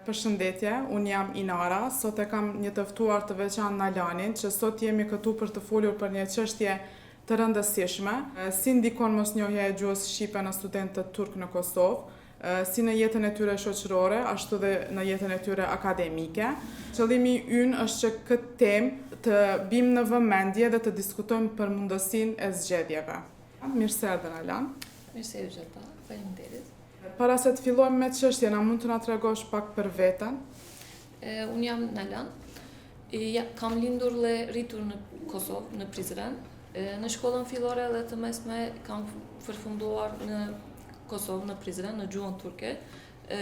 Përshëndetje, unë jam Inara, sot e kam një të ftuar të veçantë në Alanin, që sot jemi këtu për të folur për një çështje të rëndësishme, si ndikon mosnjohja e gjuhës shqipe në studentët turk në Kosovë, si në jetën e tyre shoqërore, ashtu dhe në jetën e tyre akademike. Qëllimi ynë është që këtë temë të bim në vëmendje dhe të diskutojmë për mundësinë e zgjedhjeve. Mirë se erdhe në Alan. Mirë se u gjeta, faleminderit. Para se të fillojmë me çështjen, a mund të na tregosh pak për veten? Unë jam Nalan, kam lindur dhe rritur në Kosovë, në Prizren. Në shkollën fillore dhe të mesme kam përfunduar në Kosovë, në Prizren, në gjuhën turke.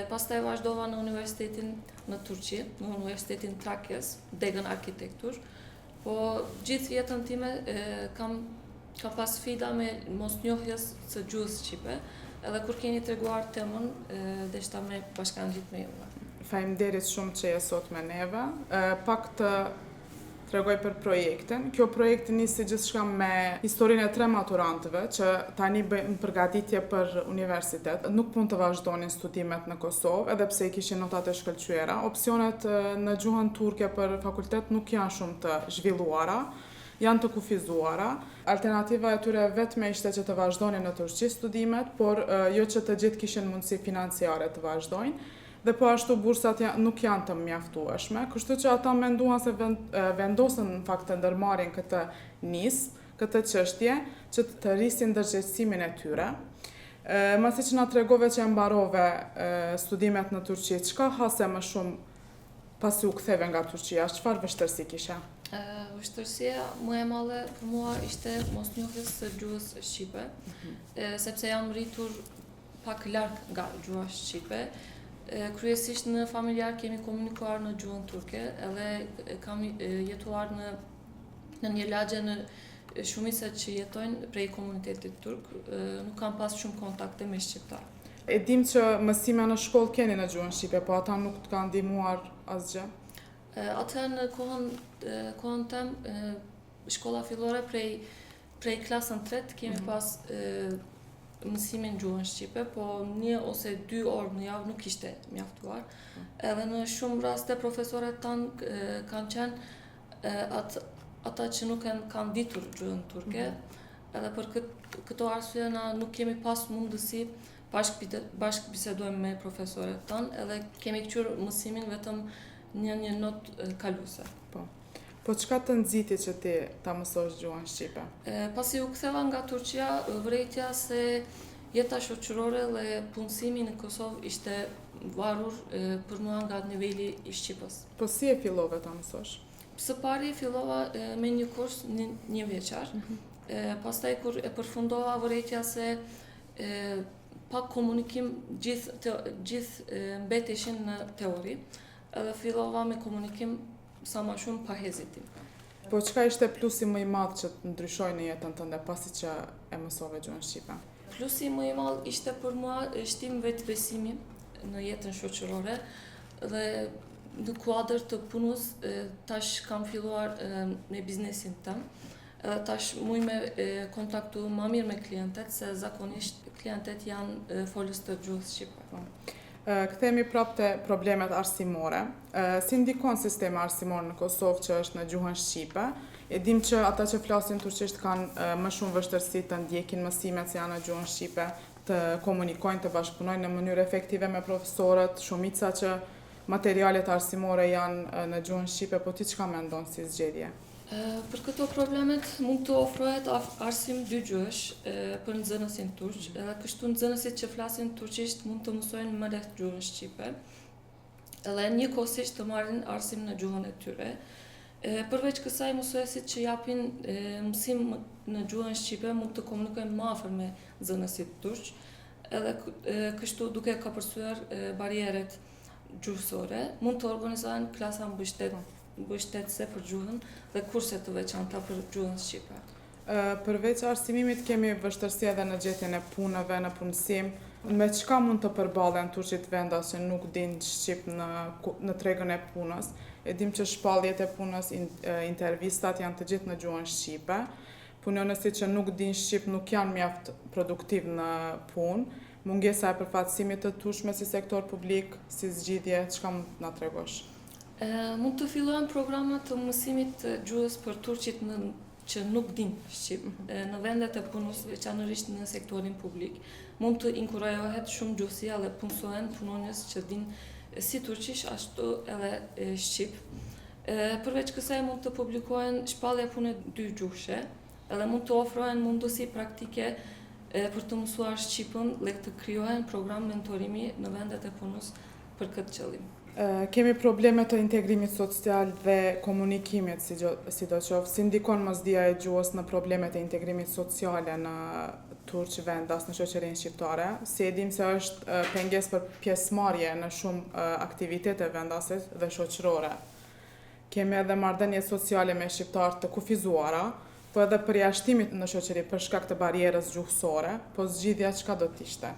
Pastaj vazhdova në universitetin në Turqi, në universitetin Trakjes, degën arkitektur. Po gjithë jetën time kam pas sfida me mosnjohjes së gjuhës shqipe. Edhe kur keni treguar temën, deshta me bashkangjit me juve. Faleminderit shumë që je sot me neve. Pak të tregoj për projektin. Kjo projekt nisi gjithçka me historinë e 3 maturantëve që tani bëjnë përgatitje për universitet. Nuk mund të vazhdonin studimet në Kosovë, edhe pse i kishin notat e shkëlqyera. Opsionet në gjuhën turke për fakultet nuk janë shumë të zhvilluara, janë të kufizuara. Alternativa e tyre vetme ishte që të vazhdonin në Turqi studimet, por jo që të gjithë kishin mundësi financiare të vazhdojnë, dhe po ashtu bursat nuk janë të mjaftueshme, kështu që ata menduan se vendosën në fakt të ndërmarrin këtë këtë çështje, që të rrisin ndërgjegjësimin e tyre. Masi që na tregove që e mbarove studimet në Turqi, çka hase më shumë pasi u ktheve nga Turqia, çfarë vështirësi kishe? Vështirësia më e madhe për mua ishte mosnjohjes së gjuhës shqipe, sepse jam rritur pak larg nga gjuha shqipe. Kryesisht në familjar kemi komunikuar në gjuhën turke, edhe kam jetuar në një lagje në shumicet që jetojnë prej komunitetit turk, nuk kam pas shumë kontakte me shqiptar. E dim që mësime në shkollë keni në gjuhën shqipe, po ata nuk të kanë ndihmuar asgjë? Atëherë në kohën tem, shkolla fillore prej klasën 3 kemi pas mësimin gjuhën shqipe, po 1 ose 2 orë në javë nuk ishte mjaftuar. Edhe në shumë raste profesorët tanë kanë qenë ata që nuk kanë ditur gjuhën turke, edhe për këto arsye na nuk kemi pas mundësi bashkë bisedojmë me profesorët tanë, edhe kemi kqyr mësimin vetëm një notë kaluese. Po çka të nxiti që ti ta mësosh gjuhën shqipe? Pasi u ktheva nga Turqia, vërejtja se jeta shoqërore dhe punësimi në Kosovë ishte varur për mua nga niveli i shqipës. Po si e fillove ta mësosh? Së pari fillova me një kurs 1 vjeçar. Pastaj kur e përfundova, vërejtja se pa komunikim gjithë mbeteshin në teori, edhe fillova me komunikim sa më shumë pa hezitim. Po çka ishte plusi më i madh që të ndryshoi në jetën tënde pasi që e mësove gjuhën shqipe? Plusi më i madh ishte për mua shtim vetbesimi në jetën shoqërore dhe në kuadër të punës tash kam filluar me biznesin tim. Tash muj me kontaktu më mirë me klientet, se zakonisht klientet janë folës të gjuhës shqipe. Kthehemi prapë te problemet arsimore. Si ndikon sistemi arsimor në Kosovë që është në gjuhën shqipe? E dim që ata që flasin turqisht kanë më shumë vështirësi të ndjekin mësimet që janë në gjuhën shqipe, të komunikojnë, të bashkëpunojnë në mënyrë efektive me profesorët, shumica që materialet arsimore janë në gjuhën shqipe, po ti çka mendon si zgjedhje? Për këto problemet mund të ofrohet arsim 2 gjuhësh për nxënësin turq, edhe kështu nxënësit që flasin turqisht mund të mësojnë më lehtë gjuhën shqipe, edhe njëkohësisht të marrin arsim në gjuhën e tyre. Përveç kësaj, mësuesit që japin mësim në gjuhën shqipe mund të komunikojnë më afër me nxënësit turq, edhe kështu duke kapërcyer barrieret gjuhësore, mund të organizohen klasa mbështetëse për gjuhën dhe kurse të veçanta për gjuhën shqipe. Përveç arsimimit kemi vështirësi edhe në gjetjen e punëve, në punësim. Me çka mund të përballen turqit venda që nuk dinë shqip në tregën e punës? E dim që shpalljet e punës, intervistat janë të gjithë në gjuhën shqipe. Punonësit që nuk dinë shqip nuk janë mjaft produktiv në punë. Mungesa e përfaqësimit të turshme si sektor publik, si zgjidhje, çka mund të na tregosh? Mund të fillohen programa të mësimit të gjuhës për turqit që nuk din shqip në vendet e punës, veçanërisht në sektorin publik. Mund të inkurajohet shumë gjuhësia dhe punësohen punonjës që din si turqish ashtu edhe shqip. Përveç kësaj mund të publikohen shpallje pune dy gjuhëshe, edhe mund të ofrohen mundësi praktike për të mësuar shqipën dhe të krijohen program mentorimi në vendet e punës për këtë qëllim. Kemi probleme të integrimit social dhe komunikimit, sidoqoftë, si ndikon mosdia e gjuhës në problemet e integrimit sociale në Turq vendas në shoqërinë shqiptare, si e dim se është pengesë për pjesëmarrje në shumë aktivitete vendase dhe shoqërore. Kemi edhe marrëdhënie sociale me shqiptarë të kufizuara, po edhe përjashtimit në shoqëri për shkak të barierës gjuhësore, po zgjidhja çka do të ishte?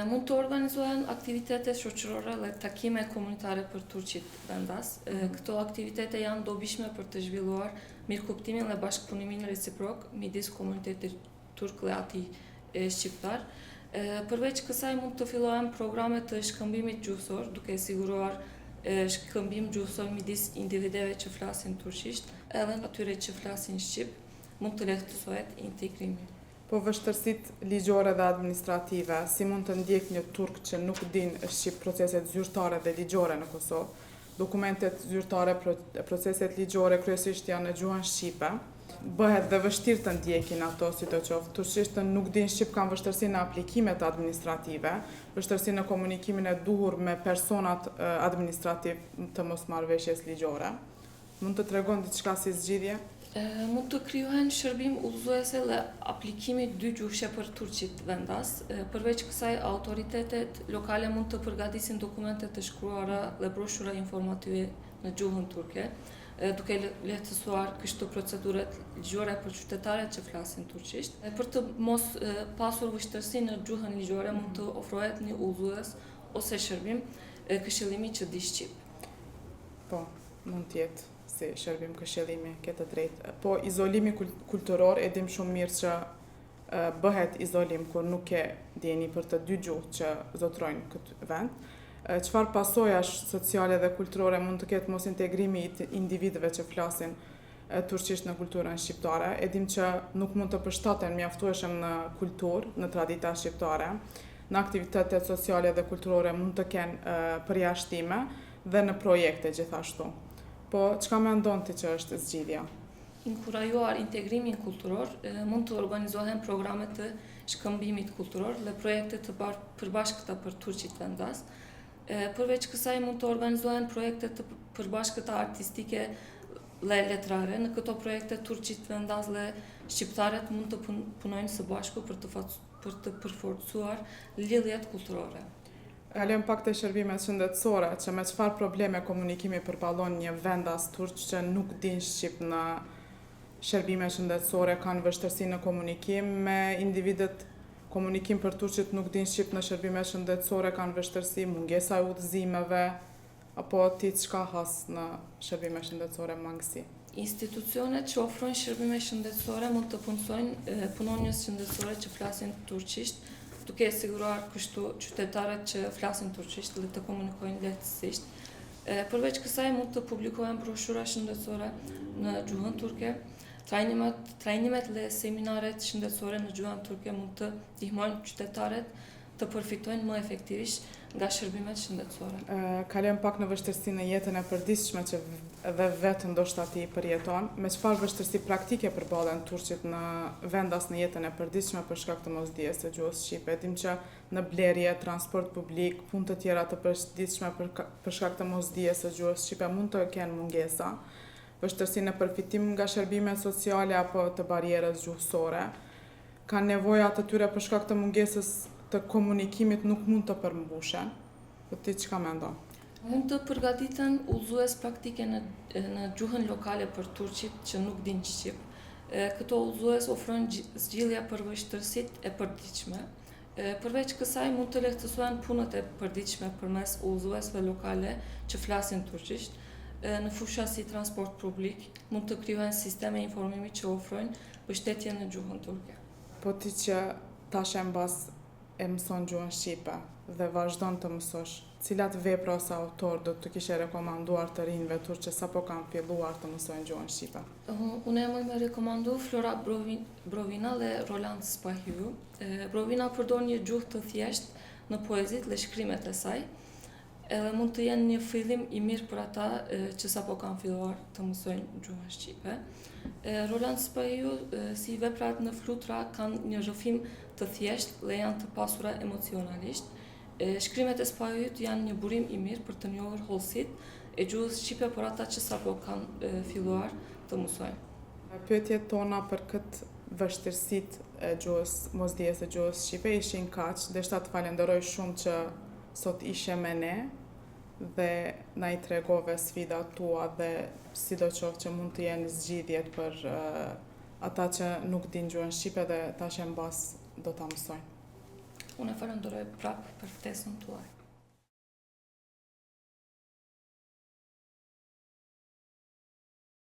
Mund të organizohen aktivitete shoqërore dhe takime komunitare për turqit vendas. Këto aktivitete janë dobishme për të zhvilluar mirëkuptimin dhe bashkëpunimin reciprok midis komunitetit turk dhe atij shqiptar. Përveç kësaj mund të fillohen programe të shkëmbimit gjuhësor, duke siguruar shkëmbim gjuhësor midis individeve që flasin turqisht, edhe atyre që flasin shqip, mund të lehtësohet integrimi. Po vështërsitë ligjore dhe administrative, si mund të ndjek një turk që nuk din shqip proceset zyrtare dhe ligjore në Kosovë? Dokumentet zyrtare, proceset ligjore kryesisht janë në gjuhën shqipe. Bëhet dhe vështirë të ndjekin ato, sidoqoftë turqishtën nuk din shqip, kanë vështërsi në aplikimet administrative, vështërsi në komunikimin e duhur me personat administrativ të mosmarrëveshjes ligjore. Mund të tregon diçka si zgjidhje? Mund të krijohen shërbim udhëzuese dhe aplikimi dy gjuhëshe për turqit vendas. Përveç kësaj, autoritetet lokale mund të përgatisin dokumente të shkruara dhe broshura informative në gjuhën turke, duke lehtësuar kështu procedurat ligjore për qytetarët që flasin turqisht. Për të mos pasur vështirësi në gjuhën ligjore, mund të ofrohet një udhëzues ose shërbim këshillimi që di shqip. Po, mund të jetë si shërbim këshillimi, këtë drejtë. Po izolimi kulturor, e dim shumë mirë që bëhet izolim kur nuk ke dieni për të dy gjuhë që zotrojnë këtë vend. Çfarë pasojash sociale dhe kulturore mund të ketë mos integrimi i individëve që flasin turqisht në kulturën shqiptare? E dim që nuk mund të përshtaten mjaftueshëm në kulturë, në tradita shqiptare. Në aktivitetet sociale dhe kulturore mund të kenë përjashtime dhe në projekte gjithashtu. Po, çka mendon ti që është zgjidhja? Inkurajuar integrimin kulturor, mund të organizohen programe të shkëmbimit kulturor dhe projekte të përbashkëta për turqit vendas. Përveç kësaj mund të organizohen projekte të përbashkëta artistike dhe letrare. Në këto projekte turqit vendas dhe shqiptarët mund të punojnë së bashku për të përforcuar lidhjet kulturore. Kalojmë pak te shërbimet shëndetësore, që me çfarë probleme komunikimi përballon një vendas turq që nuk din shqip në shërbimet shëndetësore, kanë vështirësi në komunikim me individët. Komunikim për turqit nuk din shqip në shërbimet shëndetësore, kanë vështirësi, mungesa e udhëzimeve, apo ti çka has në shërbimet shëndetësore mangësi? Institucionet që ofrojnë shërbime shëndetësore mund të punonjës shëndetësore që flasin turqisht, duke siguruar kështu qytetarët që flasin turqisht dhe të komunikojnë lehtësisht. Përveç kësaj mund të publikohen broshura shëndetësore në gjuhën turke. Trajnimet dhe seminaret shëndetësore në gjuhën turke mund të ndihmojnë qytetarët të përfitojnë më efektivisht nga shërbimet shëndetësore. Kalojmë pak në vështirësi në jetën e përditshme që dhe vetë ndoshta ti përjeton. Me çfarë vështirësi praktike përballen turqit në vendas në jetën e përditshme për shkak të mosdijes së gjuhës shqipe? Dim që në blerje, transport publik, punë të tjera të përditshme për shkak të mosdijes së gjuhës shqipe mund të kenë mungesa, vështirësi në përfitim nga shërbimet sociale apo të barierës gjuhësore. Kanë nevoja të tyre për shkak të mungesës të komunikimit nuk mund të përmbushen. Po ti çka mendon? Mund të përgatiten udhëzues praktike në gjuhën lokale për turqit që nuk din shqip. Këto udhëzues ofrojnë zgjidhja për vështirësitë e përditshme. Përveç kësaj mund të lehtësohen punët e përditshme përmes udhëzuesve lokale që flasin turqisht. Në fusha si transport publik mund të krijohen sisteme informimi që ofrojnë mbështetje në gjuhën turke. Po ti që tash mbas e mëson gjuhën shqipe dhe vazhdon të mësosh, cilat vepra ose autor do të kishe rekomanduar të rinjve turq që sapo kanë filluar të mësojnë gjuhën shqipe? Unë e më rekomandu Flora Brovina dhe Roland Spahiu. Brovina përdor një gjuhë të thjeshtë në poezit dhe shkrimet e saj, edhe mund të jenë një fillim i mirë për ata që sapo kanë filluar të mësojnë gjuhën shqipe. Roland Spahiu, si veprat në flutra, kanë një rrëfim të thjeshtë dhe janë të pasura emocionalisht. Shkrimet e Spahiut janë një burim i mirë për të njohur hollësit e gjuhës shqipe për ata që sapo kanë filluar të mësojnë. Pyetjet tona për këtë vështirësitë e gjuhës, mosdijes së gjuhës shqipe ishin kaq, deshta të falenderoj shumë që sot ishe me ne dhe na i tregove sfidat tua dhe sidoqoftë që mund të jenë zgjidhjet për ata që nuk dinë gjuhën shqipe dhe tash e mbas do ta mësojnë. Unë e falenderoj prapë për ftesën tuaj.